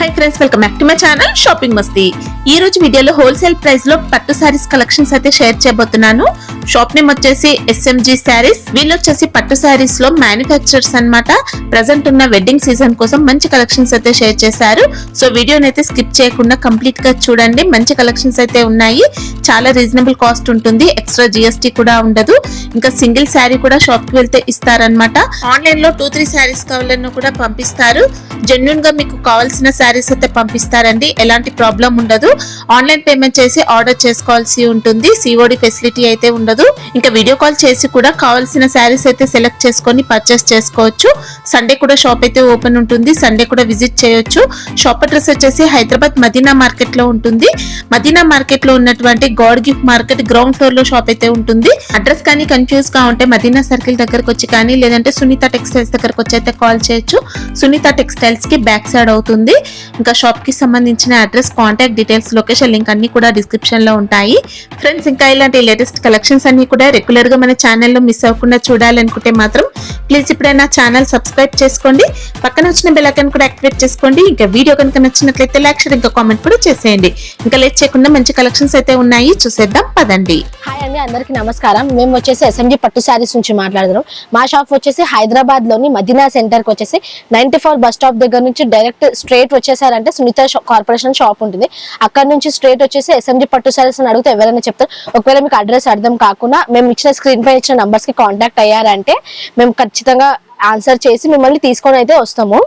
Hi friends, welcome back to my channel shopping మస్తీ. ఈ రోజు వీడియోలో హోల్సేల్ ప్రైస్ లో పట్టు సారీస్ కలెక్షన్స్ అయితే షేర్ చేయబోతున్నాను. షాప్ నేమ్ వచ్చేసి SMG సారీస్. వీళ్ళు వచ్చేసి పట్టు సారీస్ లో మ్యానుఫ్యాక్చరర్స్ అన్నమాట. ప్రెసెంట్ ఉన్న వెడ్డింగ్ సీజన్ కోసం మంచి కలెక్షన్స్ అయితే షేర్ చేశారు. సో వీడియోని అయితే స్కిప్ చేయకుండా కంప్లీట్ గా చూడండి. మంచి కలెక్షన్స్ అయితే ఉన్నాయి. చాలా రీజనబుల్ కాస్ట్ ఉంటుంది. ఎక్స్ట్రా GST కూడా ఉండదు. ఇంకా సింగిల్ శారీ కూడా షాప్ కి వెళ్తే ఇస్తారనమాట. ఆన్లైన్ లో 2-3 శారీస్ కావాలన్నా కూడా పంపిస్తారు. జెన్యున్ గా మీకు కావాల్సిన శారీస్ అయితే పంపిస్తారండి. ఎలాంటి ప్రాబ్లం ఉండదు. ఆన్లైన్ పేమెంట్ చేసి ఆర్డర్ చేసుకోవాల్సి ఉంటుంది. COD ఫెసిలిటీ అయితే ఉండదు. ఇంకా వీడియో కాల్ చేసి కూడా కావాల్సిన శారీస్ అయితే సెలెక్ట్ చేసుకొని పర్చేస్ చేసుకోవచ్చు. సండే కూడా షాప్ అయితే ఓపెన్ ఉంటుంది. సండే కూడా విజిట్ చేయొచ్చు. షాప్ అడ్రస్ వచ్చేసి హైదరాబాద్ మదీనా మార్కెట్ లో ఉంటుంది. మదీనా మార్కెట్ లో ఉన్నటువంటి God gift market ground floor లో షాప్ అయితే ఉంటుంది. అడ్రస్ కానీ కన్ఫ్యూజ్ గా ఉంటే మదీనా సర్కిల్ దగ్గరకు వచ్చి కానీ లేదంటే సునీత టెక్స్టైల్స్ దగ్గరకు వచ్చి అయితే కాల్ చేయొచ్చు. సునీత టెక్స్టైల్స్ కి బ్యాక్ సైడ్ అవుతుంది. ఇంకా షాప్ కి సంబంధించిన address, contact details, location link అన్ని కూడా డిస్క్రిప్షన్ లో ఉంటాయి. ఫ్రెండ్స్, ఇంకా ఇలాంటి లేటెస్ట్ కలెక్షన్స్ అన్ని కూడా రెగ్యులర్ గా మన ఛానల్లో మిస్ అవ్వకుండా చూడాలనుకుంటే మాత్రం ప్లీజ్ ఇప్పుడే నా ఛానల్ సబ్స్క్రైబ్ చేసుకోండి. పక్కన వచ్చిన బెల్ ఐకాన్ కూడా యాక్టివేట్ చేసుకోండి. ఇంకా వీడియో కనుక నచ్చినట్లయితే లైక్, షేర్, ఇంకా కామెంట్ కూడా చేసేయండి. ఇంకా లేట్ చేయకుండా మంచి కలెక్షన్స్ అయితే ఉన్నాయి, చూసేద్దాం పదండి. హాయ్ అండి, అందరికి నమస్కారం. మేము వచ్చేసి SMG పట్టు శారీస్ నుంచి మాట్లాడుతున్నాం. మా షాప్ వచ్చేసి హైదరాబాద్ లోని మదీనా సెంటర్ కి వచ్చేసి 94 బస్ స్టాప్ దగ్గర నుంచి డైరెక్ట్ స్ట్రేట్ వచ్చేసారంటే సునీత కార్పొరేషన్ షాప్ ఉంటుంది. అక్కడ నుంచి స్ట్రేట్ వచ్చేసి SMG పట్టు శారీస్ అని అడిగితే ఎవరైనా చెప్తారు. ఒకవేళ మీకు అడ్రస్ అర్థం కాకుండా మేము ఇచ్చిన స్క్రీన్ పై ఇచ్చిన నంబర్స్ కి కాంటాక్ట్ అయ్యారంటే మేము ఖచ్చితంగా ఆన్సర్ చేసి మిమ్మల్ని తీసుకొని అయితే వస్తాము.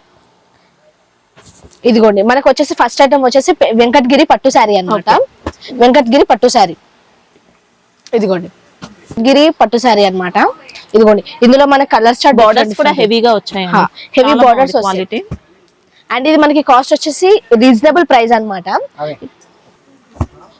ఇదిగోండి, మనకు వచ్చేసి ఫస్ట్ ఐటమ్ వచ్చేసి వెంకటగిరి పట్టు శారీ అన్నమాట. వెంకటగిరి పట్టు శారీ, ఇదిగోండి గిరి పట్టు శారీ అన్నమాట. ఇదిగోండి, ఇందులో మన కలర్ చార్ట్ బోర్డర్స్ కూడా హెవీగా వచ్చాయి. Heavy borders quality. అండ్ ఇది మనకి కాస్ట్ వచ్చేసి రీజనబుల్ ప్రైస్ అన్నమాట.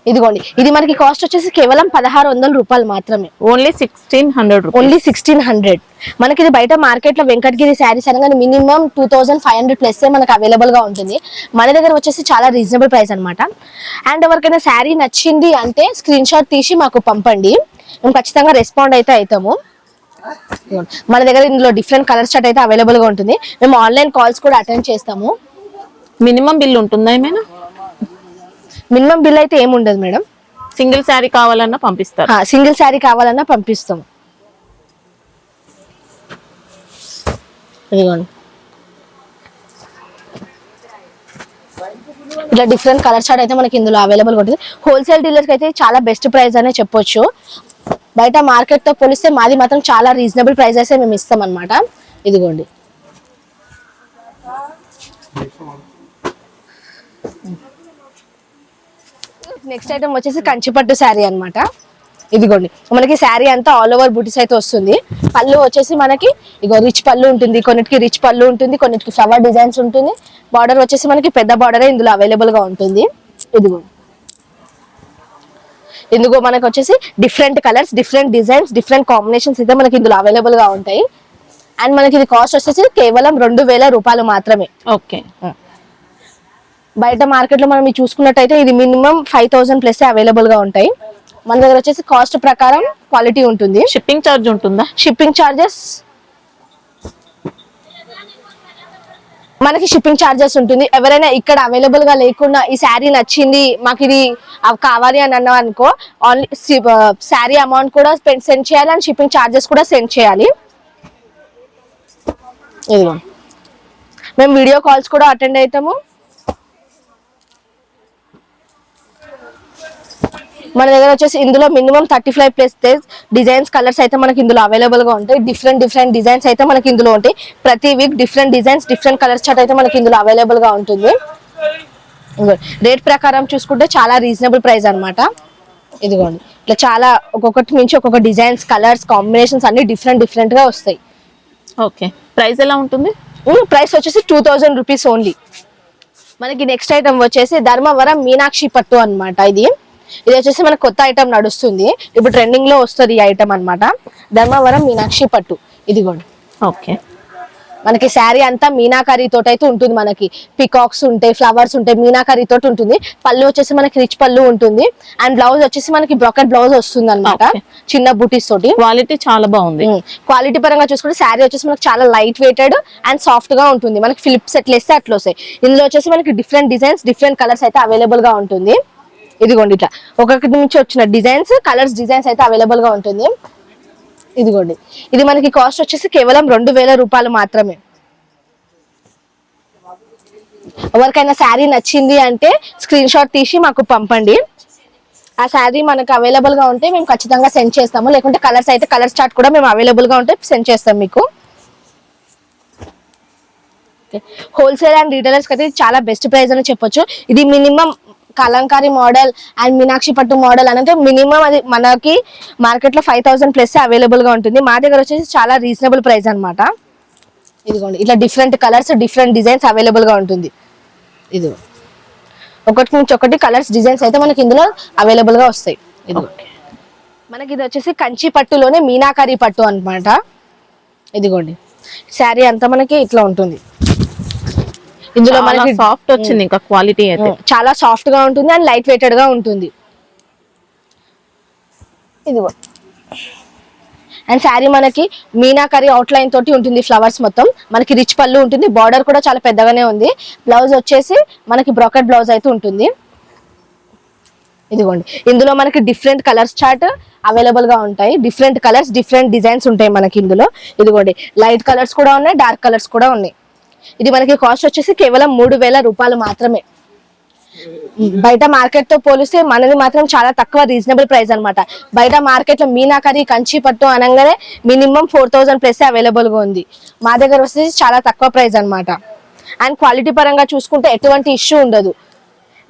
ఇదిగోండి, ఇది మనకి కాస్ట్ వచ్చేసి కేవలం 1600 రూపాయలు మాత్రమే. ఓన్లీ 1600. మనకి ఇది బయట మార్కెట్ లో వెంకటగిరి శారీస్ అనగానే మినిమం 2500 ప్లస్ మనకు అవైలబుల్ గా ఉంటుంది. మన దగ్గర వచ్చేసి చాలా రీజనబుల్ ప్రైస్ అన్నమాట. అండ్ ఎవరికైనా శారీ నచ్చింది అంటే స్క్రీన్ షాట్ తీసి మాకు పంపండి. మేము ఖచ్చితంగా రెస్పాండ్ అయితే అవుతాము. మన దగ్గర ఇందులో డిఫరెంట్ కలర్ చార్ట్ అయితే అవైలబుల్ గా ఉంటుంది. మేము ఆన్లైన్ కాల్స్ కూడా అటెండ్ చేస్తాము. మినిమం బిల్ ఉంటుందా ఏమైనా? మినిమం బిల్ అయితే ఏముండదు మేడం. సింగిల్ శారీ కావాలన్నా పంపిస్తారు. సింగిల్ శారీ కావాలన్నా పంపిస్తాం. ఇదిగోండి, ఇట్లా డిఫరెంట్ కలర్ చార్ట్ అయితే మనకి ఇందులో అవైలబుల్ ఉంటుంది. హోల్సేల్ డీలర్స్ అయితే చాలా బెస్ట్ ప్రైస్ అనే చెప్పొచ్చు. బయట మార్కెట్ తో పోలిస్తే మాది మాత్రం చాలా రీజనబుల్ ప్రైజెస్ మేము ఇస్తాం అన్నమాట. ఇదిగోండి, నెక్స్ట్ ఐటమ్ వచ్చేసి కంచిపట్టు శారీ అన్నమాట. ఇదిగోండి, మనకి శారీ అంతా ఆల్ ఓవర్ బూటీస్ అయితే వస్తుంది. పళ్ళు వచ్చేసి మనకి ఇగో రిచ్ పళ్ళు ఉంటుంది. కొన్నిటికి రిచ్ పళ్ళు ఉంటుంది, కొన్నిటికి ఫ్లవర్ డిజైన్స్ ఉంటుంది. బార్డర్ వచ్చేసి మనకి పెద్ద బార్డర్ ఇందులో అవైలబుల్ గా ఉంటుంది. ఇదిగోండి, ఇందులో మనకు వచ్చేసి different colours, different designs, different combinations అయితే మనకి ఇందులో అవైలబుల్ గా ఉంటాయి. అండ్ మనకి ఇది కాస్ట్ వచ్చేసి కేవలం 2000 రూపాయలు మాత్రమే. ఓకే, బయట మార్కెట్ లో మనం చూసుకున్నట్టయితే ఇది మినిమం 5000 ప్లస్ అవైలబుల్ గా ఉంటాయి. మన దగ్గర వచ్చేసి కాస్ట్ ప్రకారం క్వాలిటీ ఉంటుంది. షిప్పింగ్ ఛార్జ్ ఉంటుందా? షిప్పింగ్ ఛార్జెస్ మనకి షిప్పింగ్ ఛార్జెస్ ఉంటుంది. ఎవరైనా ఇక్కడ అవైలబుల్ గా లేకుండా ఈ శారీ నచ్చింది మాకు ఇది కావాలి అని అన్నాం అనుకో, ఓన్లీ శారీ అమౌంట్ కూడా సెండ్ చేయాలి అండ్ షిప్పింగ్ ఛార్జెస్ కూడా సెండ్ చేయాలి. ఇదిగో మేము వీడియో కాల్స్ కూడా అటెండ్ అవుతాము. మన దగ్గర వచ్చేసి ఇందులో మినిమం 35 ప్లస్ డిజైన్స్, కలర్స్ అయితే మనకి ఇందులో అవైలబుల్ గా ఉంటాయి. డిఫరెంట్ డిజైన్స్ అయితే మనకి ఇందులో ఉంటాయి. ప్రతి week different designs, different colours chart అయితే మనకి ఇందులో అవైలబుల్ గా ఉంటుంది. రేట్ ప్రకారం చూసుకుంటే చాలా రీజనబుల్ ప్రైస్ అన్నమాట. ఇదిగోండి, ఇట్లా చాలా ఒక్కొక్కటి నుంచి ఒక్కొక్క డిజైన్స్, కలర్స్, కాంబినేషన్స్ అన్ని డిఫరెంట్ గా వస్తాయి. ఓకే, ప్రైస్ ఎలా ఉంటుంది? ప్రైస్ వచ్చేసి 2000 రూపీస్ ఓన్లీ. మనకి నెక్స్ట్ ఐటమ్ వచ్చేసి ధర్మవరం మీనాక్షి పట్టు అన్నమాట. ఇది వచ్చేసి మనకు కొత్త ఐటమ్ నడుస్తుంది. ఇప్పుడు ట్రెండింగ్ లో వస్తుంది ఈ ఐటమ్ అన్నమాట. ధర్మవరం మీనాక్షి పట్టు. ఇదిగోండి, ఓకే, మనకి శారీ అంతా మీనాకరీ తోటి అయితే ఉంటుంది, మనకి పికాక్స్ ఉంటాయి, ఫ్లవర్స్ ఉంటాయి, మీనాకరీ తోటి ఉంటుంది. పళ్ళు వచ్చేసి మనకి రిచ్ పళ్ళు ఉంటుంది అండ్ బ్లౌజ్ వచ్చేసి మనకి బ్రాకెట్ బ్లౌజ్ వస్తుంది అనమాట, చిన్న బూటీస్ తోటి. క్వాలిటీ చాలా బాగుంది. క్వాలిటీ పరంగా చూసుకుంటే శారీ వచ్చేసి మనకి చాలా లైట్ వెయిటెడ్ అండ్ సాఫ్ట్ గా ఉంటుంది. మనకి ఫిలిప్స్ ఎట్లా వేస్తే అట్లా వస్తాయి. ఇందులో వచ్చేసి మనకి డిఫరెంట్ డిజైన్స్, డిఫరెంట్ కలర్స్ అయితే అవైలబుల్ గా ఉంటుంది. ఇదిగోండి ఇట్లా ఒక్కొక్కటి నుంచి వచ్చిన డిజైన్స్, కలర్స్, డిజైన్స్ అయితే అవైలబుల్ గా ఉంటుంది. ఇదిగోండి ఇది మనకి కాస్ట్ వచ్చేసి కేవలం 2000 రూపాయలు మాత్రమే. ఎవరికైనా శారీ నచ్చింది అంటే స్క్రీన్ షాట్ తీసి మాకు పంపండి. ఆ శారీ మనకు అవైలబుల్ గా ఉంటే మేము ఖచ్చితంగా సెండ్ చేస్తాము. లేకుంటే కలర్స్ అయితే కలర్ చార్ట్ కూడా మేము అవైలబుల్ గా ఉంటే సెండ్ చేస్తాం మీకు. హోల్సేల్ అండ్ రీటైలర్స్ అయితే చాలా బెస్ట్ ప్రైస్ అని చెప్పొచ్చు. ఇది minimum Kalamkari model and Meenakshi పట్టు మోడల్ అంటే మినిమం అది మనకి మార్కెట్ లో 5000 ప్లస్ అవైలబుల్ గా ఉంటుంది. మా దగ్గర వచ్చేసి చాలా రీజనబుల్ ప్రైస్ అన్నమాట. ఇదిగోండి ఇట్లా different colours, different designs available గా ఉంటుంది. ఇది ఒకటి నుంచి ఒకటి కలర్స్, డిజైన్స్ అయితే మనకి ఇందులో అవైలబుల్ గా వస్తాయి. మనకి ఇది వచ్చేసి కంచి పట్టులోనే మీనాకరీ పట్టు అన్నమాట. ఇదిగోండి శారీ అంతా మనకి ఇట్లా ఉంటుంది. ఇందులో మనకి సాఫ్ట్ వచ్చింది, ఇంకా క్వాలిటీ అయితే చాలా సాఫ్ట్ గా ఉంటుంది అండ్ లైట్ వెయిటెడ్ గా ఉంటుంది. ఇదిగో అండ్ శారీ మనకి మీనాకరీ అవుట్ లైన్ తోటి ఉంటుంది, ఫ్లవర్స్ మొత్తం. మనకి రిచ్ పళ్ళు ఉంటుంది, బార్డర్ కూడా చాలా పెద్దగానే ఉంది. బ్లౌజ్ వచ్చేసి మనకి బ్రాకెట్ బ్లౌజ్ అయితే ఉంటుంది. ఇదిగోండి ఇందులో మనకి డిఫరెంట్ కలర్స్ చార్ట్ అవైలబుల్ గా ఉంటాయి. డిఫరెంట్ కలర్స్, డిఫరెంట్ డిజైన్స్ ఉంటాయి మనకి ఇందులో. ఇదిగోండి లైట్ కలర్స్ కూడా ఉన్నాయి, డార్క్ కలర్స్ కూడా ఉన్నాయి. ఇది మనకి కాస్ట్ వచ్చేసి కేవలం 3000 రూపాయలు మాత్రమే. బయట మార్కెట్ తో పోలిస్తే మనది మాత్రం చాలా తక్కువ, రీజనబుల్ ప్రైస్ అన్నమాట. బయట మార్కెట్ లో మీనాకరీ కంచి పట్టు అనగానే మినిమం 4000 ప్లస్ అవైలబుల్ గా ఉంది. మా దగ్గర వచ్చేసి చాలా తక్కువ ప్రైస్ అన్నమాట. అండ్ క్వాలిటీ పరంగా చూసుకుంటే ఎటువంటి ఇష్యూ ఉండదు.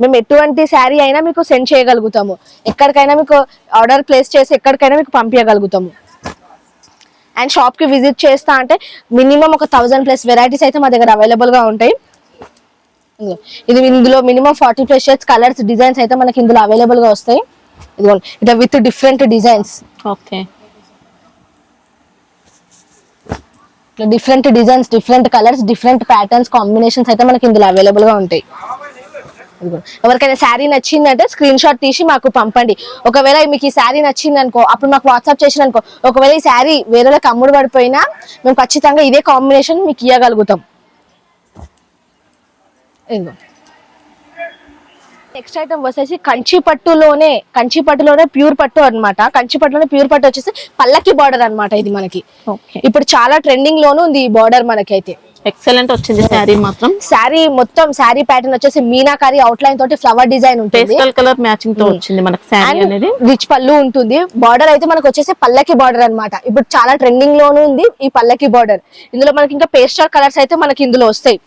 మేము ఎటువంటి శారీ అయినా మీకు సెండ్ చేయగలుగుతాము, ఎక్కడికైనా మీకు ఆర్డర్ ప్లేస్ చేసి ఎక్కడికైనా మీకు పంపించగలుగుతాము. అండ్ షాప్ కి విజిట్ చేస్తా అంటే మినిమం ఒక 1000 ప్లస్ వెరైటీస్ అయితే మా దగ్గర అవైలబుల్ గా ఉంటాయి. ఇది ఇందులో minimum 40 plus shades, colours, designs అయితే మనకి ఇందులో అవైలబుల్ గా వస్తాయి. ఇదిగోండి ఇట్లా with different designs. Okay different designs, different colours, different patterns, combinations అయితే మనకి ఇందులో అవైలబుల్ గా ఉంటాయి. ఎవరికైనా శారీ నచ్చిందంటే స్క్రీన్ షాట్ తీసి మాకు పంపండి. ఒకవేళ మీకు ఈ శారీ నచ్చింది అనుకో, అప్పుడు మాకు వాట్సాప్ చేసిన అనుకో, ఒకవేళ ఈ శారీ వేరేలకు అమ్ముడు పడిపోయినా మేము ఖచ్చితంగా ఇదే కాంబినేషన్ మీకు ఇవ్వగలుగుతాం. నెక్స్ట్ ఐటమ్ వచ్చేసి కంచి పట్టులోనే ప్యూర్ పట్టు అన్నమాట. కంచి పట్టులోనే ప్యూర్ పట్టు వచ్చేసి పల్లకి బార్డర్ అన్నమాట. ఇది మనకి ఇప్పుడు చాలా ట్రెండింగ్ లోను ఉంది ఈ బార్డర్. మనకి అయితే ఎక్సలెంట్ వచ్చింది శారీ మాత్రం. శారీ మొత్తం శారీ ప్యాటర్న్ వచ్చేసి మీనాకరీ అవుట్ లైన్ తోటి ఫ్లవర్ డిజైన్ ఉంటుంది. పేస్టల్ కలర్ మ్యాచింగ్ తో వచ్చింది మనకి శారీ అనేది. రిచ్ పళ్ళు ఉంటుంది. బార్డర్ అయితే మనకు వచ్చేసి పల్లకి బార్డర్ అన్నమాట. ఇప్పుడు చాలా ట్రెండింగ్ లోను ఉంది ఈ పల్లకి బార్డర్. ఇందులో మనకి ఇంకా పేస్టల్ కలర్స్ అయితే మనకి ఇందులో వస్తాయి.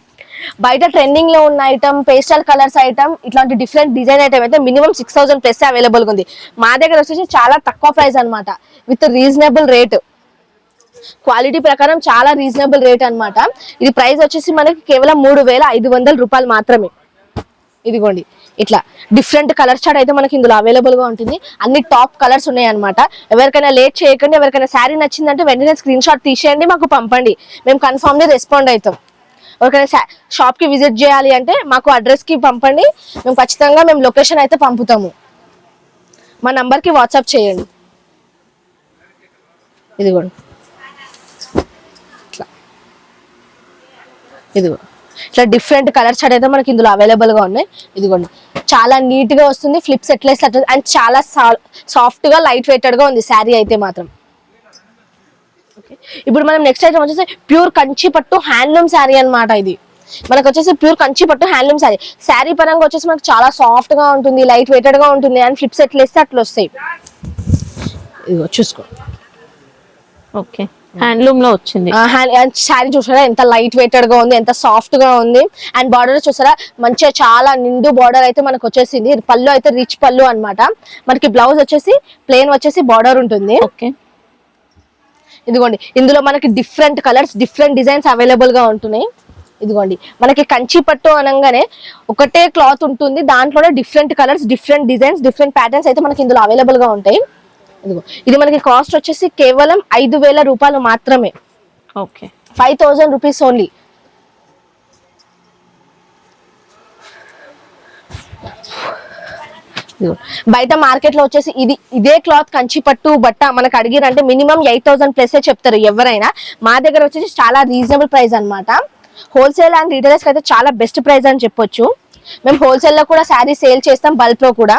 బయట ట్రెండింగ్ లో ఉన్న ఐటమ్, పేస్టల్ కలర్స్ ఐటమ్, ఇట్లాంటి డిఫరెంట్ డిజైన్ ఐటమ్ అయితే మినిమం 6000 ప్లస్ అవైలబుల్ గా ఉంది. మా దగ్గర వచ్చేసి చాలా తక్కువ ప్రైస్ అన్నమాట, విత్ రీజనబుల్ రేట్. క్వాలిటీ ప్రకారం చాలా రీజనబుల్ రేట్ అన్నమాట. ఇది ప్రైస్ వచ్చేసి మనకి కేవలం 3500 రూపాయలు మాత్రమే. ఇదిగోండి ఇట్లా డిఫరెంట్ కలర్ చార్ట్ అయితే మనకి ఇందులో అవైలబుల్ గా ఉంటుంది. అన్ని టాప్ కలర్స్ ఉన్నాయి అన్నమాట. ఎవరికైనా లేట్ చేయకండి. ఎవరికైనా శారీ నచ్చిందంటే వెంటనే స్క్రీన్ షాట్ తీసేయండి, మాకు పంపండి. మేము కన్ఫర్మ్లీ రెస్పాండ్ అవుతాం. ఎవరికైనా షాప్ కి విజిట్ చేయాలి అంటే మాకు అడ్రస్ కి పంపండి, మేము ఖచ్చితంగా మేము లొకేషన్ అయితే పంపుతాము. మా నంబర్ కి వాట్సాప్ చేయండి. ఇదిగోండి ఇట్లా డిఫరెంట్ కలర్స్ అయితే మనకి ఇందులో అవైలబుల్ గా ఉన్నాయి. ఇదిగోండి చాలా నీట్ గా వస్తుంది, ఫ్లిప్స్ ఎట్లేస్తే అండ్ చాలా సాఫ్ట్ గా లైట్ వెయిటెడ్ గా ఉంది శారీ అయితే మాత్రం. ఇప్పుడు మనం నెక్స్ట్ ఐటమ్ వచ్చేసి ప్యూర్ కంచి పట్టు హ్యాండ్లూమ్ శారీ అన్నమాట. ఇది మనకు వచ్చేసి ప్యూర్ కంచి పట్టు హ్యాండ్లూమ్ శారీ. శారీ పరంగా వచ్చేసి మనకు చాలా సాఫ్ట్ గా ఉంటుంది, లైట్ వెయిటెడ్ గా ఉంటుంది అండ్ ఫ్లిప్స్ ఎట్లేస్తే అట్లా వస్తాయి. ఇదిగో చూసుకో. ఓకే హ్యాండ్లూమ్ లో వచ్చింది శారీ. చూసారా ఎంత లైట్ వెయిటెడ్ గా ఉంది, ఎంత సాఫ్ట్ గా ఉంది. అండ్ బార్డర్ చూసారా మంచిగా చాలా నిండు బార్డర్ అయితే మనకు వచ్చేసింది. పళ్ళు అయితే రిచ్ పళ్ళు అన్నమాట. మనకి బ్లౌజ్ వచ్చేసి ప్లెయిన్ వచ్చేసి బార్డర్ ఉంటుంది. ఓకే ఇదిగోండి ఇందులో మనకి different colours, different designs available గా ఉంటున్నాయి. ఇదిగోండి మనకి కంచి పట్టు అనగానే ఒకటే క్లాత్ ఉంటుంది, దాంట్లోనే different colours, different designs, different patterns అయితే మనకి ఇందులో అవైలబుల్ గా ఉంటాయి. ఇదిగో ఇది మనకి కాస్ట్ వచ్చేసి కేవలం 5000 రూపాయలు మాత్రమే. Okay 5,000 rupees only. బయట మార్కెట్ లో వచ్చేసి ఇదే క్లాత్ కంచి పట్టు బట్ట మనకు అడిగిరంటే మినిమం 8,000 ప్లస్ చెప్తారు ఎవరైనా. మా దగ్గర వచ్చేసి చాలా రీజనబుల్ ప్రైస్ అన్నమాట. హోల్సేల్ అండ్ రీటైలర్స్ అయితే చాలా బెస్ట్ ప్రైస్ అని చెప్పొచ్చు. మేము హోల్సేల్ లో కూడా శారీ సేల్ చేస్తాం, బల్క్ లో కూడా.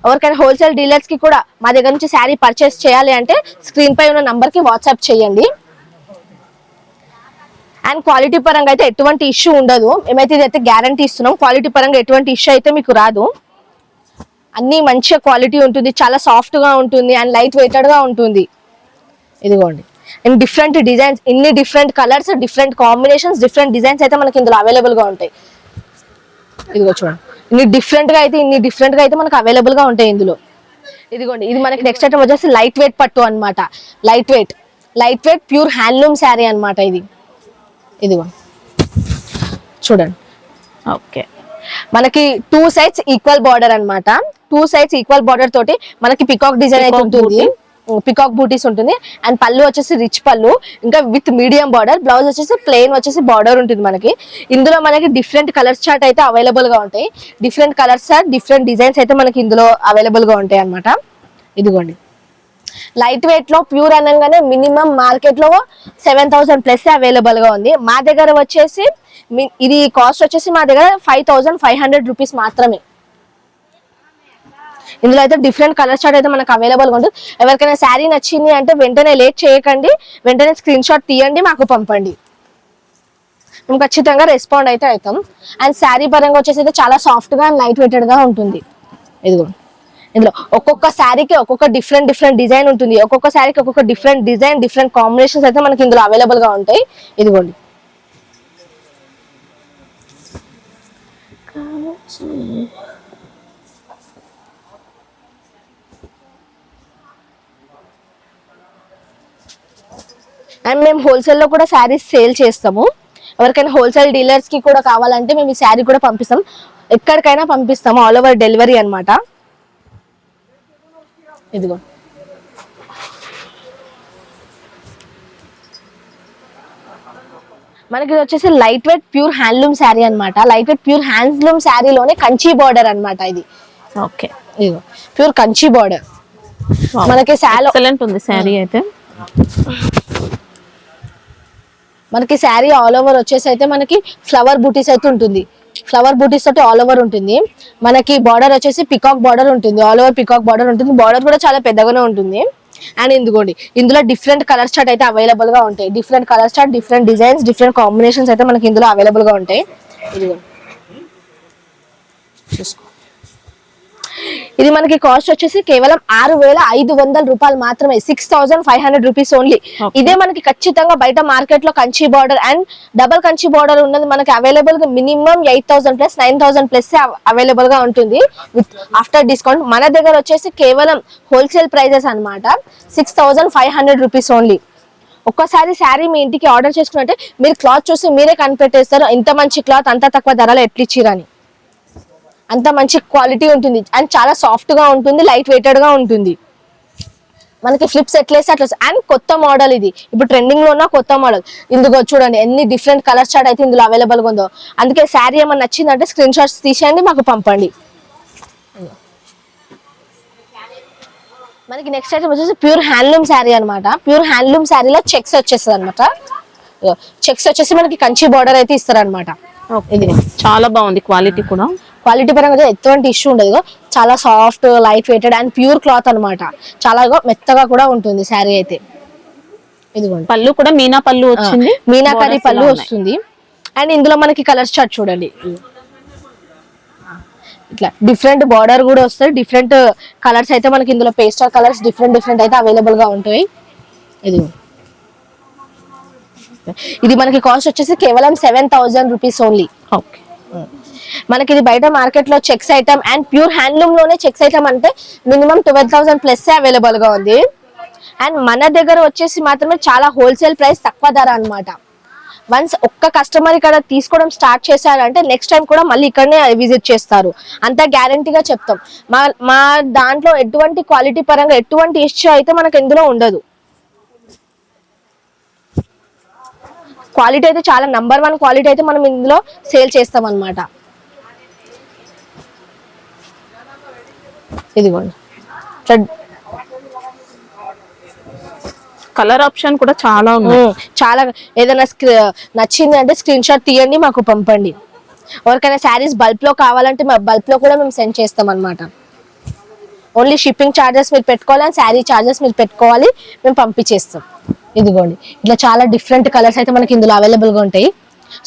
ఎవరికైనా హోల్సేల్ డీలర్స్ కి కూడా మా దగ్గర నుంచి శారీ పర్చేస్ చేయాలి అంటే స్క్రీన్ పై ఉన్న నంబర్ కి వాట్సాప్ చేయండి. అండ్ క్వాలిటీ పరంగా అయితే ఎటువంటి ఇష్యూ ఉండదు. మేమైతే ఇదైతే గ్యారంటీ ఇస్తున్నాం. క్వాలిటీ పరంగా ఎటువంటి ఇష్యూ అయితే మీకు రాదు. అన్ని మంచిగా క్వాలిటీ ఉంటుంది, చాలా సాఫ్ట్ గా ఉంటుంది అండ్ లైట్ వెయిటెడ్ గా ఉంటుంది. ఇదిగోండి, అండ్ డిఫరెంట్ డిజైన్స్, ఇన్ని different colours, different combinations, different designs అయితే మనకి ఇందులో అవైలబుల్ గా ఉంటాయి. ఇదిగో చూడండి, ఇన్ని డిఫరెంట్ గా అయితే మనకు అవైలబుల్ గా ఉంటాయి ఇందులో. ఇదిగోండి, ఇది మనకి నెక్స్ట్ ఐటమ్ వచ్చేసి లైట్ వెయిట్ పట్టు అన్నమాట. Light weight pure handloom sari అన్నమాట ఇది. ఇదిగో చూడండి. ఓకే, మనకి 2 sides ఈక్వల్ బార్డర్ అన్నమాట. 2 sides ఈక్వల్ బార్డర్ తోటి మనకి పికాక్ డిజైన్ అయితే ఉంటుంది, పికాక్ బూటీస్ ఉంటుంది. అండ్ పళ్ళు వచ్చేసి రిచ్ పళ్ళు, ఇంకా విత్ మీడియం బార్డర్. బ్లౌజ్ వచ్చేసి ప్లెయిన్ వచ్చేసి బార్డర్ ఉంటుంది మనకి. ఇందులో మనకి డిఫరెంట్ కలర్స్ చార్ట్ అయితే అవైలబుల్ గా ఉంటాయి. Different colours chart, different designs అయితే మనకి ఇందులో అవైలబుల్ గా ఉంటాయి అన్నమాట. ఇదిగోండి, లైట్ వెయిట్ లో ప్యూర్ అనగానే మినిమం మార్కెట్ లో 7,000 ప్లస్ అవైలబుల్ గా ఉంది. మా దగ్గర వచ్చేసి ఇది కాస్ట్ వచ్చేసి మా దగ్గర 5,500 రూపీస్ మాత్రమే. ఇందులో అయితే డిఫరెంట్ కలర్ చార్ట్ అయితే మనకు అవైలబుల్ గా ఉంటుంది. ఎవరికైనా శారీ నచ్చింది అంటే వెంటనే లేట్ చేయకండి, వెంటనే స్క్రీన్ షాట్ తీయండి, మాకు పంపండి. మేము ఖచ్చితంగా రెస్పాండ్ అయితే అవుతాం. అండ్ శారీ పరంగా వచ్చేసి చాలా సాఫ్ట్ గా అండ్ లైట్ వెయిటెడ్ గా ఉంటుంది. ఇదిగో, ఇందులో ఒక్కొక్క శారీకి ఒక్కొక్క డిఫరెంట్ డిజైన్ ఉంటుంది. ఒక్కొక్క శారీకి ఒక్కొక్క డిఫరెంట్ డిజైన్, డిఫరెంట్ కాంబినేషన్స్ అయితే మనకి ఇందులో అవైలబుల్ గా ఉంటాయి. ఇదిగోండి, అండ్ మేము హోల్సేల్లో కూడా శారీస్ సేల్ చేస్తాము. ఎవరికైనా హోల్సేల్ డీలర్స్ కి కూడా కావాలంటే మేము ఈ శారీ కూడా పంపిస్తాం, ఎక్కడికైనా పంపిస్తాము, ఆల్ ఓవర్ డెలివరీ అన్నమాట. ఇదిగో, మనకి ఇది వచ్చేసి light weight pure handloom sari అన్నమాట. లైట్ వెయిట్ ప్యూర్ హ్యాండ్లూమ్ శారీలోనే కంచి బార్డర్ అన్నమాట ఇది. ఓకే, ఇదిగో ప్యూర్ కంచి బార్డర్ మనకి ఎక్సలెంట్ ఉంది శారీ అయితే. మనకి శారీ ఆల్ ఓవర్ వచ్చేసి అయితే మనకి ఫ్లవర్ బూటీస్ అయితే ఉంటుంది. ఫ్లవర్ బూటీస్ తోటి ఆల్ ఓవర్ ఉంటుంది. మనకి బార్డర్ వచ్చేసి పికాక్ బార్డర్ ఉంటుంది, ఆల్ ఓవర్ పికాక్ బార్డర్ ఉంటుంది. బార్డర్ కూడా చాలా పెద్దగానే ఉంటుంది. అండ్ ఇందుకోండి, ఇందులో డిఫరెంట్ కలర్ చార్ట్ అయితే అవైలబుల్ గా ఉంటాయి. Different colour chart, different designs, different combinations అయితే మనకి ఇందులో అవైలబుల్ గా ఉంటాయి. ఇదిగోండి, చూసుకో. ఇది మనకి కాస్ట్ వచ్చేసి కేవలం 6,500 రూపాయలు మాత్రమే. 6,500 రూపీస్ ఓన్లీ. ఇదే మనకి ఖచ్చితంగా బయట మార్కెట్ లో Kanchi border and double Kanchi border ఉన్నది మనకి అవైలబుల్ గా మినిమం 8,000 ప్లస్ 9,000 ప్లస్ అవైలబుల్ గా ఉంటుంది విత్ ఆఫ్టర్ డిస్కౌంట్. మన దగ్గర వచ్చేసి కేవలం హోల్సేల్ ప్రైజెస్ అన్నమాట. 6,500 రూపీస్ ఓన్లీ. ఒక్కసారి శారీ మీ ఇంటికి ఆర్డర్ చేసుకున్నట్టే మీరు క్లాత్ చూసి మీరే కనిపెట్టేస్తారు, ఇంత మంచి క్లాత్ అంత తక్కువ ధరలో ఎట్లా ఇచ్చిరని. అంత మంచి క్వాలిటీ ఉంటుంది అండ్ చాలా సాఫ్ట్ గా ఉంటుంది, లైట్ వెయిటెడ్ గా ఉంటుంది. మనకి ఫ్లిప్స్ ఎట్లేసి అట్లా. అండ్ కొత్త మోడల్ ఇది, ఇప్పుడు ట్రెండింగ్ లో ఉన్న కొత్త మోడల్. ఇందులో చూడండి ఎన్ని డిఫరెంట్ కలర్ చార్ట్ అయితే ఇందులో అవైలబుల్ గా ఉందో. అందుకే శారీ ఏమన్నా నచ్చిందంటే స్క్రీన్ షాట్స్ తీసేయండి, మాకు పంపండి. మనకి నెక్స్ట్ ఐటమ్ వచ్చేసి ప్యూర్ హ్యాండ్లూమ్ శారీ అన్నమాట. ప్యూర్ హ్యాండ్లూమ్ శారీలో చెక్స్ వచ్చేస్తుంది అనమాట. చెక్స్ వచ్చేసి మనకి కంచి బార్డర్ అయితే ఇస్తారనమాట. ఇది చాలా బాగుంది, క్వాలిటీ కూడా. క్వాలిటీ పరంగా ఎటువంటి ఇష్యూ ఉండదు. చాలా soft, light weighted and pure cloth అన్నమాట. చాలా మెత్తగా కూడా ఉంటుంది శారీ అయితే. ఇదిగోండి, పళ్ళు కూడా మీనా పళ్ళు వచ్చింది, మీనాకరీ పళ్ళు వస్తుంది. అండ్ ఇందులో మనకి కలర్స్ చార్ట్ చూడండి, ఇట్లా డిఫరెంట్ బార్డర్ కూడా వస్తాయి. డిఫరెంట్ కలర్స్ అయితే మనకి ఇందులో పేస్టల్ కలర్స్ డిఫరెంట్ అయితే అవైలబుల్ గా ఉంటాయి. ఇది మనకి కాస్ట్ వచ్చేసి కేవలం 7,000 రూపీస్ ఓన్లీ. ఓకే, మనకి ఇది బయట మార్కెట్ లో checks item and pure handloom లోనే చెక్స్ ఐటమ్ అంటే మినిమం 12,000 ప్లస్ అవైలబుల్ గా ఉంది. అండ్ మన దగ్గర వచ్చేసి మాత్రమే చాలా హోల్సేల్ ప్రైస్, తక్కువ ధర అన్నమాట. వన్స్ ఒక్క కస్టమర్ ఇక్కడ తీసుకోవడం స్టార్ట్ చేశారంటే నెక్స్ట్ టైం కూడా మళ్ళీ ఇక్కడనే విజిట్ చేస్తారు, అంత గ్యారంటీగా చెప్తాం. మా దాంట్లో ఎటువంటి క్వాలిటీ పరంగా ఎటువంటి ఇష్యూ అయితే మనకు ఎందులో ఉండదు. క్వాలిటీ అయితే చాలా నంబర్ 1 క్వాలిటీ అయితే మనం ఇందులో సేల్ చేస్తాం అన్నమాట. ఇదిగోండి కలర్ ఆప్షన్ కూడా చాలా ఉంది. చాలా ఏదైనా నచ్చింది అంటే స్క్రీన్ షాట్ తీయండి, మాకు పంపండి. ఎవరికైనా శారీస్ బల్క్ లో కావాలంటే బల్క్ లో కూడా మేము సెండ్ చేస్తాం అన్నమాట. ఓన్లీ షిప్పింగ్ ఛార్జెస్ మీరు పెట్టుకోవాలి అండ్ శారీ ఛార్జెస్ మీరు పెట్టుకోవాలి, మేము పంపించేస్తాం. ఇదిగోండి ఇట్లా చాలా డిఫరెంట్ కలర్స్ అయితే మనకి ఇందులో అవైలబుల్ గా ఉంటాయి.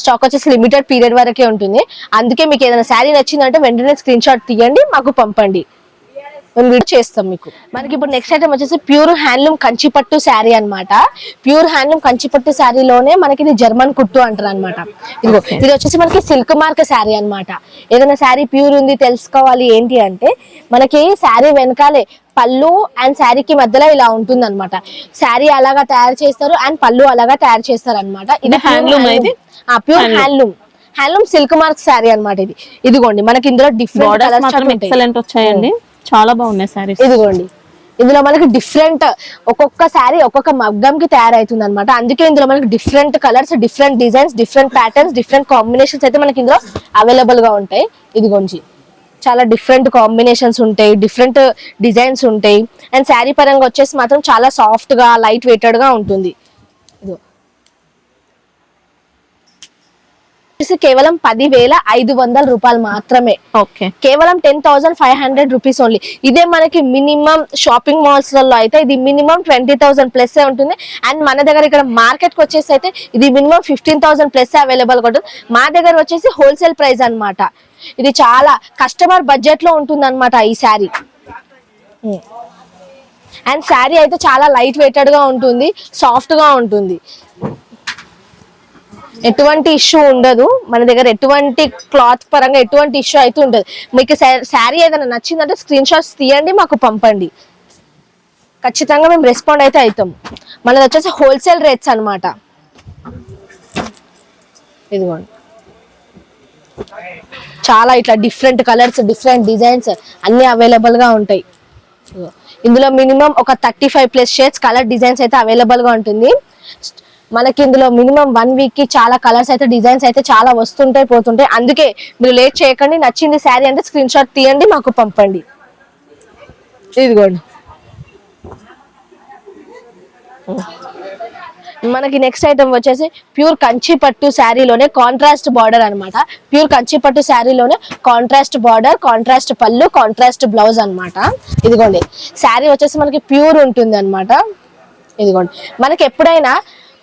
స్టాక్ వచ్చేసి లిమిటెడ్ పీరియడ్ వరకే ఉంటుంది. అందుకే మీకు ఏదైనా శారీ నచ్చిందంటే వెంటనే స్క్రీన్ షాట్ తీయండి, మాకు పంపండి, మేము వీడియో చేస్తాం మీకు. మనకి ఇప్పుడు నెక్స్ట్ ఐటమ్ వచ్చేసి ప్యూర్ హ్యాండ్లూమ్ కంచిపట్టు శారీ అన్నమాట. ప్యూర్ హ్యాండ్లూమ్ కంచిపట్టు శారీలోనే మనకి ఇది జర్మన్ కుట్టు అంటారు అనమాట. ఇదిగో ఇది వచ్చేసి మనకి సిల్క్ మార్క్ శారీ అన్నమాట. ఏదైనా శారీ ప్యూర్ ఉంది తెలుసుకోవాలి ఏంటి అంటే మనకి శారీ వెనకాలే పళ్ళు అండ్ శారీకి మధ్యలో ఇలా ఉంటుంది అనమాట. శారీ అలాగా తయారు చేస్తారు అండ్ పళ్ళు అలాగా తయారు చేస్తారు అనమాట. ఇది handloom, pure handloom silk mark sari అనమాట. ఇదిగోండి మనకి ఇందులో డిఫరెంట్ వచ్చాయండి, చాలా బాగున్నాయి సారీస్. ఇదిగోండి ఇందులో మనకి డిఫరెంట్ ఒక్కొక్క శారీ ఒక్కొక్క మగ్గం కి తయారైతుంది అనమాట. అందుకే ఇందులో మనకి different colours, different designs, different patterns, different combinations అయితే మనకి ఇందులో అవైలబుల్ గా ఉంటాయి. ఇదిగోండి చాలా డిఫరెంట్ కాంబినేషన్స్ ఉంటాయి, డిఫరెంట్ డిజైన్స్ ఉంటాయి. అండ్ శారీ పరంగా వచ్చేసి మాత్రం చాలా సాఫ్ట్ గా లైట్ వెయిటెడ్ గా ఉంటుంది. ఇదిగో కేవలం 10,500 రూపాయలు మాత్రమే. కేవలం 10,500 రూపీస్ ఓన్లీ. ఇదే మనకి మినిమం షాపింగ్ మాల్స్ లలో అయితే ఇది మినిమం 20,000 ప్లస్ ఉంటుంది. అండ్ మన దగ్గర ఇక్కడ మార్కెట్ కి వచ్చేసి అయితే ఇది మినిమం 15,000 ప్లస్ అవైలబుల్ గా ఉంటుంది. మా దగ్గర వచ్చేసి హోల్సేల్ ప్రైస్ అన్నమాట. ఇది చాలా కస్టమర్ బడ్జెట్ లో ఉంటుంది అనమాట ఈ శారీ. అండ్ శారీ అయితే చాలా లైట్ వెయిటెడ్ గా ఉంటుంది, సాఫ్ట్ గా ఉంటుంది, ఎటువంటి ఇష్యూ ఉండదు మన దగ్గర. ఎటువంటి క్లాత్ పరంగా ఎటువంటి ఇష్యూ అయితే ఉండదు. మీకు శారీ ఏదైనా నచ్చిందంటే స్క్రీన్ షాట్స్ తీయండి, మాకు పంపండి, ఖచ్చితంగా మేము రెస్పాండ్ అయితే అవుతాం. మనది వచ్చేసి హోల్సేల్ రేట్స్ అన్నమాట. ఇదిగోండి చాలా ఇట్లా డిఫరెంట్ కలర్స్, డిఫరెంట్ డిజైన్స్ అన్ని అవైలబుల్ గా ఉంటాయి. ఇందులో మినిమం ఒక 35 ప్లస్ షేడ్స్ కలర్ డిజైన్స్ అయితే అవైలబుల్ గా ఉంటుంది. మనకి ఇందులో మినిమం 1 వీక్ కి చాలా కలర్స్ అయితే డిజైన్స్ అయితే చాలా వస్తుంటాయి పోతుంటాయి. అందుకే మీరు లేట్ చేయకండి, నచ్చింది శారీ అంటే స్క్రీన్ షాట్ తీయండి, మాకు పంపండి. ఇదిగోండి మనకి నెక్స్ట్ ఐటమ్ వచ్చేసి ప్యూర్ కంచిపట్టు శారీలోనే కాంట్రాస్ట్ బార్డర్ అన్నమాట. ప్యూర్ కంచిపట్టు శారీలోనే కాంట్రాస్ట్ బార్డర్, కాంట్రాస్ట్ పళ్ళు, కాంట్రాస్ట్ బ్లౌజ్ అన్నమాట. ఇదిగోండి శారీ వచ్చేసి మనకి ప్యూర్ ఉంటుంది అన్నమాట. ఇదిగోండి మనకి ఎప్పుడైనా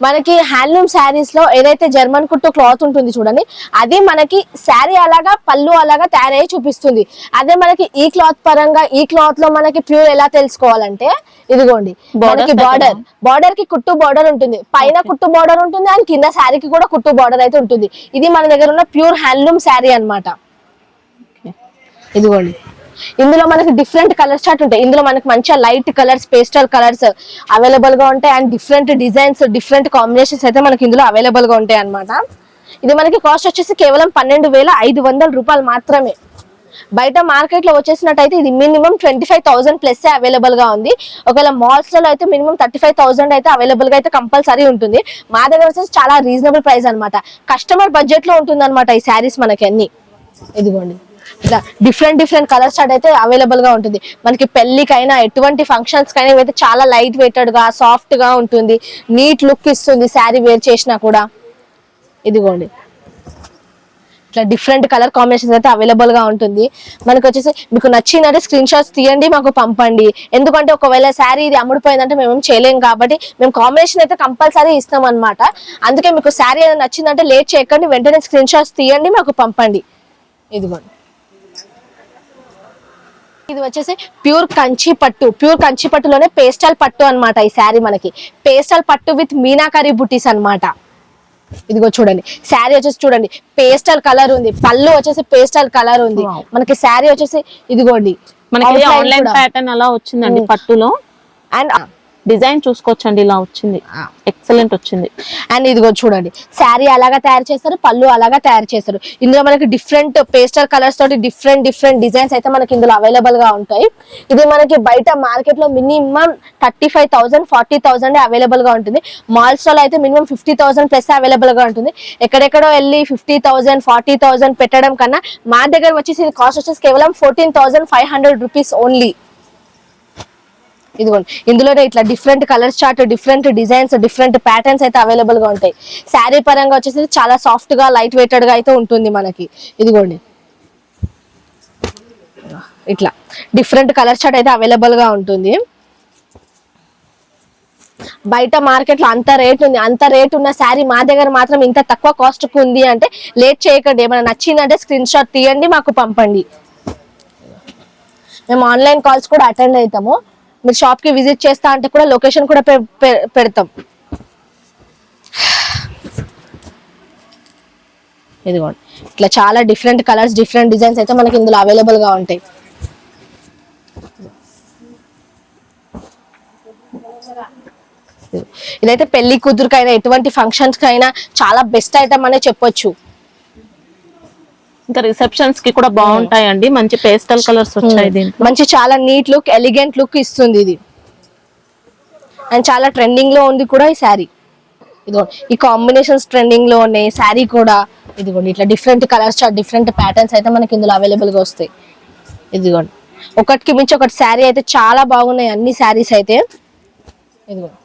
మనకి హ్యాండ్లూమ్ శారీస్ లో ఏదైతే జర్మన్ కుట్టు క్లాత్ ఉంటుంది చూడండి, అది మనకి శారీ అలాగా పళ్ళు అలాగా తయారయ్యి చూపిస్తుంది. అదే మనకి ఈ క్లాత్ పరంగా ఈ క్లాత్ లో మనకి ప్యూర్ ఎలా తెలుసుకోవాలంటే ఇదిగోండి మనకి బార్డర్ కి కుట్టు బార్డర్ ఉంటుంది, పైన కుట్టు బార్డర్ ఉంటుంది అండ్ కింద శారీకి కూడా కుట్టు బార్డర్ అయితే ఉంటుంది. ఇది మన దగ్గర ఉన్న ప్యూర్ హ్యాండ్లూమ్ శారీ అన్నమాట. ఇదిగోండి ఇందులో మనకి డిఫరెంట్ కలర్స్ చార్ట్ ఉంటాయి. ఇందులో మనకి మంచిగా light colours, pastel colours available గా ఉంటాయి. And different designs, different combinations అయితే మనకి ఇందులో అవైలబుల్ గా ఉంటాయి అన్నమాట. ఇది మనకి కాస్ట్ వచ్చేసి కేవలం 12,500 రూపాయలు మాత్రమే. బయట మార్కెట్ లో వచ్చేసినట్టయితే ఇది మినిమం 25,000 ప్లస్ అవైలబుల్ గా ఉంది. ఒకవేళ మాల్స్ లో అయితే మినిమం 35,000 అయితే అవైలబుల్ గా అయితే కంపల్సరీ ఉంటుంది. మా దగ్గర వచ్చేసి చాలా రీజనబుల్ ప్రైస్ అన్నమాట. కస్టమర్ బడ్జెట్ లో ఉంటుంది అనమాట ఈ శారీస్ మనకి అన్ని. ఇదిగోండి ఇట్లా డిఫరెంట్ కలర్స్ చార్ట్ అయితే అవైలబుల్ గా ఉంటుంది. మనకి పెళ్లికైనా ఎటువంటి ఫంక్షన్స్ కైనా ఇవైతే చాలా లైట్ వెయిటెడ్ గా సాఫ్ట్ గా ఉంటుంది, నీట్ లుక్ ఇస్తుంది శారీ వేర్ చేసినా కూడా. ఇదిగోండి ఇట్లా డిఫరెంట్ కలర్ కాంబినేషన్స్ అయితే అవైలబుల్ గా ఉంటుంది. మనకి వచ్చేసి మీకు నచ్చిందంటే స్క్రీన్ షాట్స్ తీయండి, మాకు పంపండి. ఎందుకంటే ఒకవేళ శారీ ఇది అమ్ముడిపోయిందంటే మేము చేయలేం కాబట్టి మేము కాంబినేషన్ అయితే కంపల్సరీ ఇస్తాం అనమాట. అందుకే మీకు శారీ ఏదైనా నచ్చిందంటే లేట్ చేయకండి, వెంటనే స్క్రీన్ షాట్స్ తీయండి, మాకు పంపండి. ఇదిగోండి ఇది వచ్చేసి ప్యూర్ కంచిపట్టు. ప్యూర్ కంచిపట్టులోనే పేస్టల్ పట్టు అన్నమాట. ఈ శారీ మనకి పేస్టల్ పట్టు విత్ మీనాకరీ బుటీస్ అన్నమాట. ఇదిగో చూడండి శారీ వచ్చేసి చూడండి పేస్టల్ కలర్ ఉంది, పళ్ళు వచ్చేసి పేస్టల్ కలర్ ఉంది. మనకి శారీ వచ్చేసి ఇదిగోండి మనకి ఆన్లైన్ ప్యాటర్న్ అలా వచ్చిందండి పట్టులో. అండ్ డిజైన్ చూసుకోవచ్చండి, ఇలా వచ్చింది, ఎక్సలెంట్ వచ్చింది. అండ్ ఇదిగో చూడండి, శారీ అలాగా తయారు చేస్తారు, పళ్ళు అలాగా తయారు చేస్తారు. ఇందులో మనకి డిఫరెంట్ పేస్టల్ కలర్స్ తోటి డిఫరెంట్ డిజైన్స్ అయితే మనకి ఇందులో అవైలబుల్ గా ఉంటాయి. ఇది మనకి బయట మార్కెట్ లో మినిమం 35,000 40,000 అవైలబుల్ గా ఉంటుంది. మాల్స్ లో అయితే మినిమం 50,000 ప్లస్ అవైలబుల్ గా ఉంటుంది. ఎక్కడెక్కడో వెళ్ళి 50,000 40,000 పెట్టడం కన్నా మా దగ్గర వచ్చేసి కాస్ట్ వచ్చేసి కేవలం 14,500 రూపీస్ ఓన్లీ. ఇదిగోండి, ఇందులోనే ఇట్లా different colours chart, different designs, different patterns అయితే అవైలబుల్ గా ఉంటాయి. శారీ పరంగా వచ్చేసి చాలా సాఫ్ట్ గా లైట్ వెయిటెడ్ గా అయితే ఉంటుంది మనకి. ఇదిగోండి, ఇట్లా డిఫరెంట్ కలర్ చార్ట్ అయితే అవైలబుల్ గా ఉంటుంది. బయట మార్కెట్ లో అంత రేట్ ఉంది, అంత రేట్ ఉన్న శారీ మా దగ్గర మాత్రం ఇంత తక్కువ కాస్ట్ కు ఉంది అంటే లేట్ చేయకండి. ఏమైనా నచ్చిందంటే స్క్రీన్ షాట్ తీయండి, మాకు పంపండి. మేము ఆన్లైన్ కాల్స్ కూడా అటెండ్ అవుతాము. మీరు షాప్ కి విజిట్ చేస్తా అంటే కూడా లొకేషన్ కూడా పెడతాం. ఇదిగోండి, ఇట్లా చాలా డిఫరెంట్ కలర్స్, డిఫరెంట్ డిజైన్స్ అయితే మనకి ఇందులో అవైలబుల్ గా ఉంటాయి. ఇదైతే పెళ్లి కూతురుకైనా ఎటువంటి ఫంక్షన్స్ కైనా చాలా బెస్ట్ ఐటమ్ అనే చెప్పొచ్చు. ఇంకా రిసెప్షన్స్ కి కూడా బాగుంటాయండి. మంచి పేస్టల్ కలర్స్ వచ్చాయి, దీంట్లో మంచి చాలా నీట్ లుక్, ఎలిగెంట్ లుక్ ఇస్తుంది ఇది. అండ్ చాలా ట్రెండింగ్ లో ఉంది కూడా ఈ శారీ. ఇదిగోండి, ఈ కాంబినేషన్స్ ట్రెండింగ్ లో ఉన్నాయి. శారీ కూడా ఇదిగోండి, ఇట్లా డిఫరెంట్ కలర్స్, డిఫరెంట్ ప్యాటర్న్స్ అయితే మనకి ఇందులో అవైలబుల్ గా వస్తాయి. ఇదిగోండి, ఒకటికి మించి ఒకటి శారీ అయితే చాలా బాగున్నాయి అన్ని శారీస్ అయితే. ఇదిగోండి,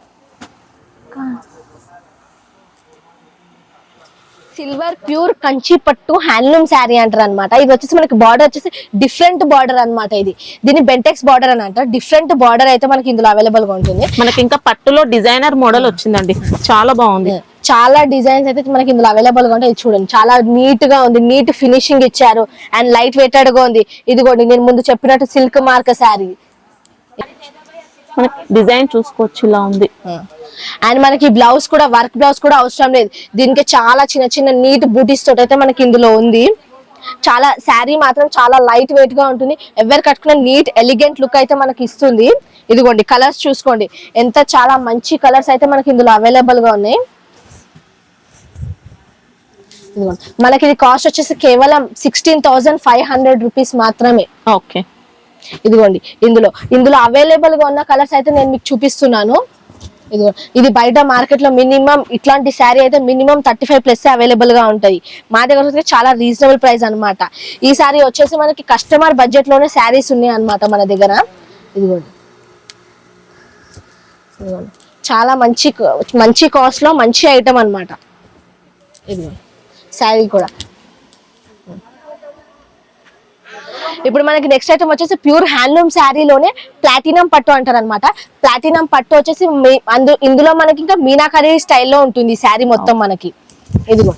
సిల్వర్ ప్యూర్ కంచి పట్టు హ్యాండ్లూమ్ శారీ అంటారు అనమాట. ఇది వచ్చేసి మనకి బార్డర్ వచ్చేసి డిఫరెంట్ బార్డర్ అనమాట. ఇది దీన్ని బెంటెక్స్ బార్డర్ అని అంటారు. డిఫరెంట్ బార్డర్ అయితే మనకి ఇందులో అవైలబుల్ గా ఉంటుంది. మనకి ఇంకా పట్టులో డిజైనర్ మోడల్ వచ్చిందండి, చాలా బాగుంది. చాలా డిజైన్స్ అయితే మనకి ఇందులో అవైలబుల్ గా ఉంటాయి. ఇది చూడండి, చాలా నీట్ గా ఉంది, నీట్ ఫినిషింగ్ ఇచ్చారు అండ్ లైట్ వెయిటెడ్ గా ఉంది. ఇదిగోండి, నేను ముందు చెప్పినట్టు సిల్క్ మార్క్ శారీ. మనకి డిజైన్ చూసుకోవచ్చు, ఇలా ఉంది. అండ్ మనకి బ్లౌజ్ కూడా వర్క్ బ్లౌజ్ కూడా అవసరం లేదు. దీనికి చాలా చిన్న చిన్న నీట్ బూటీస్ తోటి అయితే మనకి ఇందులో ఉంది. చాలా శారీ మాత్రం చాలా లైట్ వెయిట్ గా ఉంటుంది. ఎవరు కట్టుకున్న నీట్ ఎలిగెంట్ లుక్ అయితే మనకి ఇస్తుంది. ఇదిగోండి, కలర్స్ చూసుకోండి, ఎంత చాలా మంచి కలర్స్ అయితే మనకి ఇందులో అవైలబుల్ గా ఉన్నాయి. ఇదిగోండి, మనకి ఇది కాస్ట్ వచ్చేసి కేవలం 16,500 రూపీస్ మాత్రమే. ఓకే, ఇదిగోండి, ఇందులో అవైలబుల్ గా ఉన్న కలర్స్ అయితే నేను మీకు చూపిస్తున్నాను. ఇదిగో, ఇది బయట మార్కెట్ లో మినిమం ఇట్లాంటి శారీ అయితే మినిమం 35 ప్లస్ అవైలబుల్ గా ఉంటాయి. మా దగ్గర వచ్చి చాలా రీజనబుల్ ప్రైస్ అన్నమాట. ఈ శారీ వచ్చేసి మనకి కస్టమర్ బడ్జెట్ లోనే శారీస్ ఉన్నాయి అన్నమాట మన దగ్గర. ఇదిగోండి, చాలా మంచి కాస్ట్ లో మంచి ఐటమ్ అన్నమాట. ఇదిగోండి, శారీ కూడా. ఇప్పుడు మనకి నెక్స్ట్ ఐటమ్ వచ్చేసి ప్యూర్ హ్యాండ్లూమ్ శారీలోనే ప్లాటినం పట్టు అంటారు అనమాట. ప్లాటినం పట్టు వచ్చేసి ఇందులో మనకి ఇంకా మీనాకరీ స్టైల్లో ఉంటుంది శారీ మొత్తం మనకి. ఇదిగో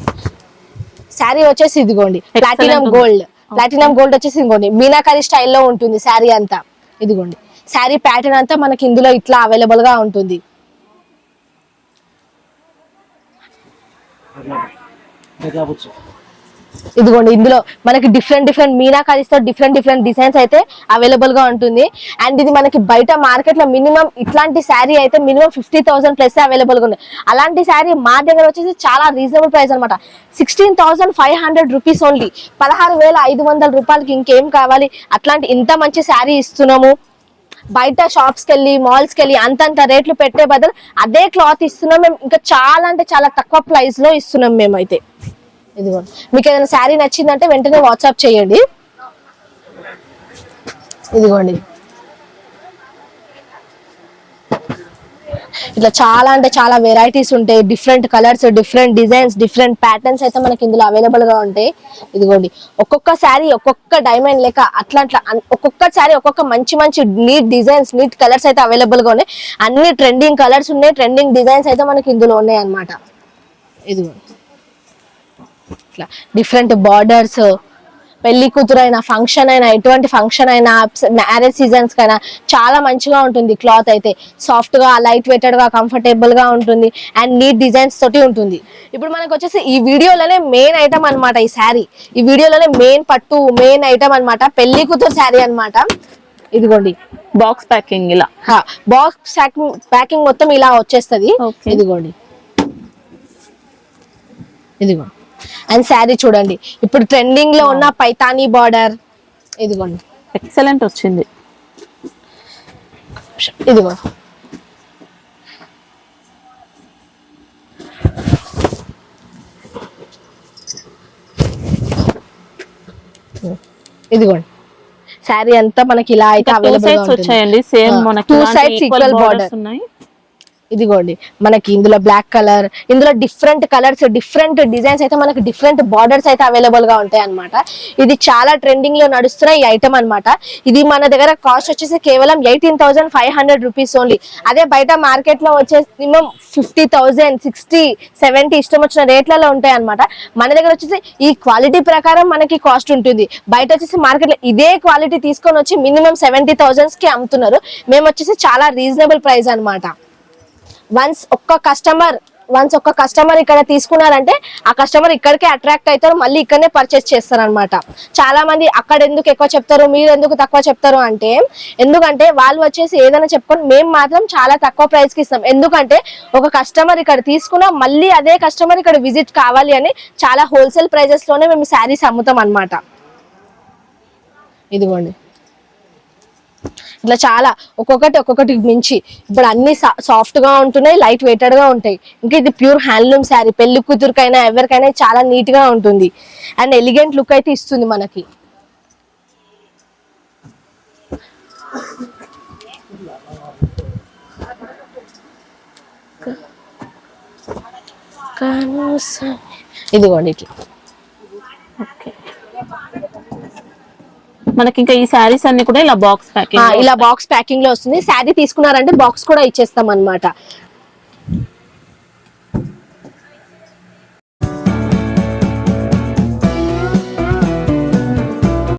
శారీ వచ్చేసి ఇదిగోండి ప్లాటినం గోల్డ్. ప్లాటినం గోల్డ్ వచ్చేసి ఇదిగోండి మీనాకరీ స్టైల్లో ఉంటుంది శారీ అంతా. ఇదిగోండి, శారీ ప్యాటర్న్ అంతా మనకి ఇందులో ఇట్లా అవైలబుల్ గా ఉంటుంది. ఇదిగోండి, ఇందులో మనకి డిఫరెంట్ మీనాకారీస్ తో డిఫరెంట్ డిజైన్స్ అయితే అవైలబుల్ గా ఉంటుంది. అండ్ ఇది మనకి బయట మార్కెట్ లో మినిమం ఇట్లాంటి శారీ అయితే మినిమం 50,000 ప్లస్ అవైలబుల్ గా ఉంది. అలాంటి శారీ మా దగ్గర వచ్చేసి చాలా రీజనబుల్ ప్రైస్ అనమాట. 16,500 రూపీస్ ఓన్లీ. 16,500 రూపాయలకి ఇంకేం కావాలి? అట్లాంటి ఇంత మంచి శారీ ఇస్తున్నాము. బయట షాప్స్ కి వెళ్ళి మాల్స్ కి వెళ్ళి అంతంత రేట్లు పెట్టే బదులు అదే క్లాత్ ఇస్తున్నాం మేము. ఇంకా చాలా అంటే చాలా తక్కువ ప్రైస్ లో ఇస్తున్నాం మేమైతే. ఇదిగోండి, మీకు ఏదైనా శారీ నచ్చిందంటే వెంటనే వాట్సాప్ చేయండి. ఇదిగోండి, ఇట్లా చాలా అంటే చాలా వెరైటీస్ ఉంటాయి. Different colours, different designs, different patterns అయితే మనకి ఇందులో అవైలబుల్ గా ఉంటాయి. ఇదిగోండి, ఒక్కొక్క శారీ ఒక్కొక్క డైమండ్ లెక్క అట్లా ఒక్కొక్క శారీ ఒక్కొక్క మంచి నీట్ డిజైన్స్, నీట్ కలర్స్ అయితే అవైలబుల్ గా ఉన్నాయి. అన్ని ట్రెండింగ్ కలర్స్ ఉన్నాయి, ట్రెండింగ్ డిజైన్స్ అయితే మనకి ఇందులో ఉన్నాయి అన్నమాట. ఇదిగోండి, ఇట్లా డిఫరెంట్ బార్డర్స్, పెళ్లి కూతురు అయినా ఫంక్షన్ అయినా ఎటువంటి ఫంక్షన్ అయినా మ్యారేజ్ సీజన్స్ కైనా చాలా మంచిగా ఉంటుంది. క్లాత్ అయితే సాఫ్ట్ గా లైట్ వెయిటెడ్ గా కంఫర్టబుల్ గా ఉంటుంది అండ్ నీట్ డిజైన్స్ తోటి ఉంటుంది. ఇప్పుడు మనకు వచ్చేసి ఈ వీడియోలోనే మెయిన్ ఐటమ్ అన్నమాట. ఈ శారీ ఈ వీడియోలోనే మెయిన్ ఐటమ్ అన్నమాట. పెళ్లి కూతురు శారీ అన్నమాట. ఇదిగోండి బాక్స్ ప్యాకింగ్ ఇలా. బాక్స్ ప్యాకింగ్ మొత్తం ఇలా వచ్చేస్తది. Okay. ఇదిగోండి ఇదిగోండి. అండ్ శారీ చూడండి, ఇప్పుడు ట్రెండింగ్ లో ఉన్న పైతానీ బార్డర్. ఇదిగోండి ఎక్సలెంట్ వచ్చింది. ఇదిగో ఇదిగోండి శారీ అంతా మనకి ఇలా అయితే అవైలబుల్ గా వచ్చాయండి. సేమ్ మనకి టూ సైడ్స్ ఈక్వల్ బార్డర్ ఉన్నాయి. ఇదిగోండి మనకి ఇందులో బ్లాక్ కలర్, ఇందులో డిఫరెంట్ కలర్స్, డిఫరెంట్ డిజైన్స్ అయితే మనకి డిఫరెంట్ బార్డర్స్ అయితే అవైలబుల్ గా ఉంటాయి అన్నమాట. ఇది చాలా ట్రెండింగ్ లో నడుస్తున్న ఈ ఐటమ్ అన్నమాట. ఇది మన దగ్గర కాస్ట్ వచ్చేసి కేవలం 18,500 రూపీస్ ఓన్లీ. అదే బయట మార్కెట్ లో వచ్చేసి మినిమం 50,000, 60, 70 ఇష్టం వచ్చిన రేట్లలో ఉంటాయి అన్నమాట. మన దగ్గర వచ్చేసి ఈ క్వాలిటీ ప్రకారం మనకి కాస్ట్ ఉంటుంది. బయట వచ్చేసి మార్కెట్ లో ఇదే క్వాలిటీ తీసుకొని వచ్చి మినిమం 70,000 కి అమ్ముతున్నారు. మేము వచ్చేసి చాలా రీజనబుల్ ప్రైస్ అన్నమాట. వన్స్ ఒక్క కస్టమర్ ఇక్కడ తీసుకున్నారంటే ఆ కస్టమర్ ఇక్కడికే అట్రాక్ట్ అవుతారు, మళ్ళీ ఇక్కడనే పర్చేస్ చేస్తారు అనమాట. చాలా మంది అక్కడ ఎందుకు ఎక్కువ చెప్తారు, మీరు ఎందుకు తక్కువ చెప్తారు అంటే, ఎందుకంటే వాళ్ళు వచ్చేసి ఏదైనా చెప్పుకొని మేము మాత్రం చాలా తక్కువ ప్రైస్ కి ఇస్తాం. ఎందుకంటే ఒక కస్టమర్ ఇక్కడ తీసుకున్నా మళ్ళీ అదే కస్టమర్ ఇక్కడ విజిట్ కావాలి అని చాలా హోల్సేల్ ప్రైజెస్ లోనే మేము శారీస్ అమ్ముతాం అన్నమాట. ఇదిగోండి ఇట్లా చాలా ఒక్కొక్కటి మించి ఇప్పుడు అన్ని సాఫ్ట్ గా ఉంటున్నాయి, లైట్ వెయిటెడ్ గా ఉంటాయి. ఇంకా ఇది ప్యూర్ హ్యాండ్లూమ్ శారీ, పెళ్లి కూతురికైనా ఎవరికైనా చాలా నీట్ గా ఉంటుంది అండ్ ఎలిగెంట్ లుక్ అయితే ఇస్తుంది మనకి. ఇదిగోండి ఇట్లా మనకి ఇంకా ఈ శారీస్ అన్ని కూడా ఇలా బాక్స్ ప్యాకింగ్ లో వస్తుంది. శారీ తీసుకున్నారంటే బాక్స్ కూడా ఇచ్చేస్తాం అన్నమాట.